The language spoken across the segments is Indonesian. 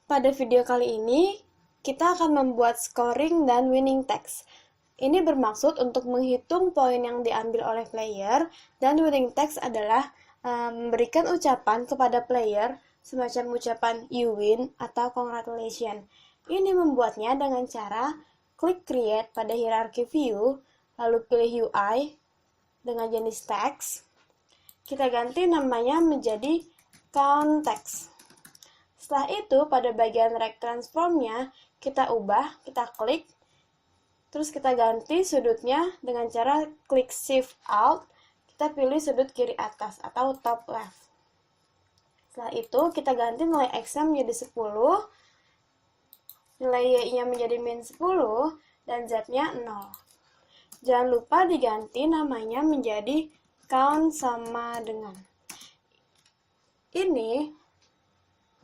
Pada video kali ini, kita akan membuat scoring dan winning text. Ini bermaksud untuk menghitung poin yang diambil oleh player, dan winning text adalah memberikan ucapan kepada player, semacam ucapan you win atau congratulations. Ini membuatnya dengan cara klik create pada hierarchy view, lalu pilih UI dengan jenis text. Kita ganti namanya menjadi count text. Setelah itu, pada bagian rect transformnya, kita ubah, kita klik, terus kita ganti sudutnya dengan cara klik Shift Alt, kita pilih sudut kiri atas atau top left. Setelah itu, kita ganti nilai X-nya menjadi 10, nilai Y-nya menjadi min 10, dan Z-nya 0. Jangan lupa diganti namanya menjadi count sama dengan. Ini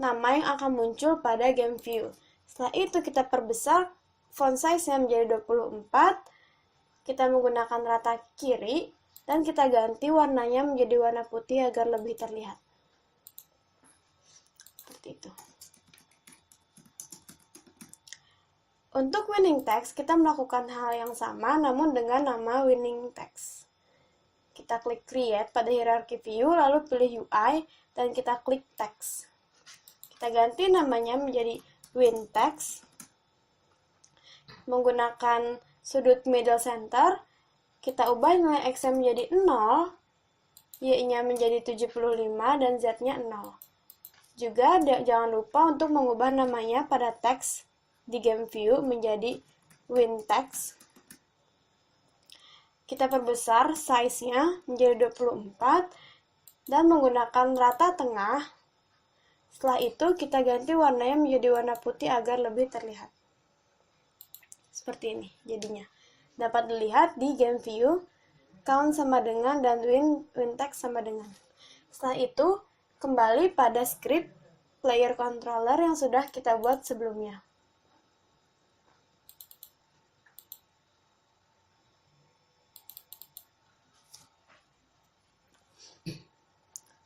nama yang akan muncul pada game view. Setelah itu kita perbesar font size-nya menjadi 24. Kita menggunakan rata kiri dan kita ganti warnanya menjadi warna putih agar lebih terlihat. Seperti itu. Untuk winning text, kita melakukan hal yang sama namun dengan nama winning text. Kita klik create pada hierarchy view, lalu pilih UI dan kita klik text. Kita ganti namanya menjadi win text. Menggunakan sudut middle center, kita ubah nilai X-nya menjadi 0, Y-nya menjadi 75, dan Z-nya 0. Juga jangan lupa untuk mengubah namanya pada teks di game view menjadi win text. Kita perbesar size-nya menjadi 24 dan menggunakan rata tengah. Setelah itu, kita ganti warnanya menjadi warna putih agar lebih terlihat. Seperti ini jadinya. Dapat dilihat di game view, count sama dengan dan win text sama dengan. Setelah itu, kembali pada script player controller yang sudah kita buat sebelumnya.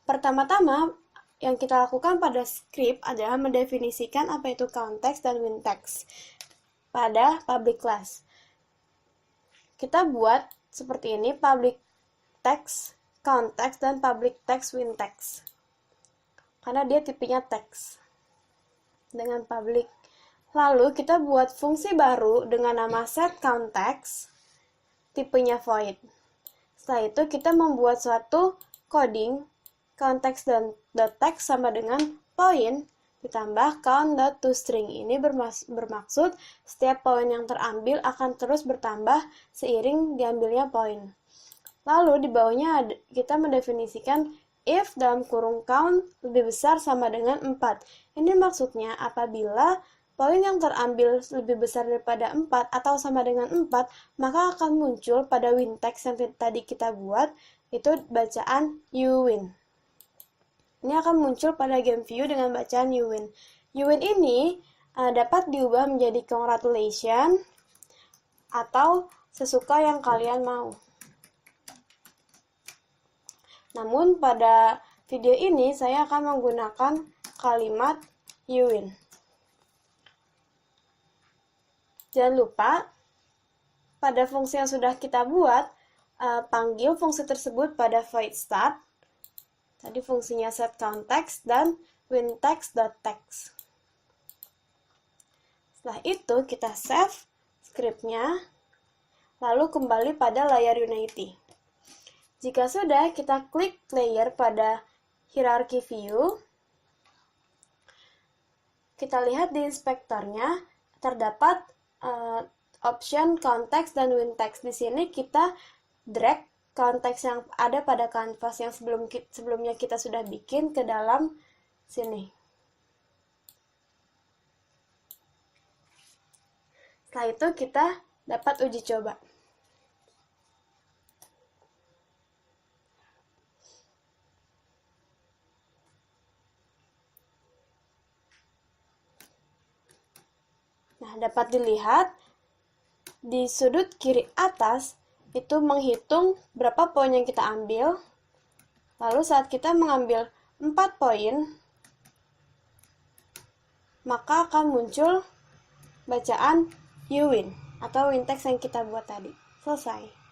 Pertama-tama, yang kita lakukan pada script adalah mendefinisikan apa itu count text dan win text pada public class. Kita buat seperti ini, public text, count text, dan public text win text. Karena dia tipenya text dengan public. Lalu kita buat fungsi baru dengan nama set count text, tipenya void. Setelah itu kita membuat suatu coding count text dan .text sama dengan poin ditambah count.toString. Ini bermaksud setiap poin yang terambil akan terus bertambah seiring diambilnya poin. Lalu di bawahnya kita mendefinisikan if dalam kurung count lebih besar sama dengan 4. Ini maksudnya apabila poin yang terambil lebih besar daripada 4 atau sama dengan 4, maka akan muncul pada win text yang tadi kita buat, itu bacaan you win. Ini akan muncul pada game view dengan bacaan you win. You win ini dapat diubah menjadi congratulations atau sesuka yang kalian mau. Namun pada video ini saya akan menggunakan kalimat you win. Jangan lupa pada fungsi yang sudah kita buat, panggil fungsi tersebut pada void start. Tadi fungsinya set count text dan win text.text. Setelah itu kita save scriptnya, lalu kembali pada layar Unity. Jika sudah, kita klik player pada hierarchy view. Kita lihat di inspektornya terdapat option count text dan win text. Di sini kita drag konteks yang ada pada kanvas yang sebelumnya kita sudah bikin ke dalam sini. Setelah itu kita dapat uji coba. Nah, dapat dilihat di sudut kiri atas itu menghitung berapa poin yang kita ambil. Lalu saat kita mengambil 4 poin, maka akan muncul bacaan you win atau win text yang kita buat tadi. Selesai.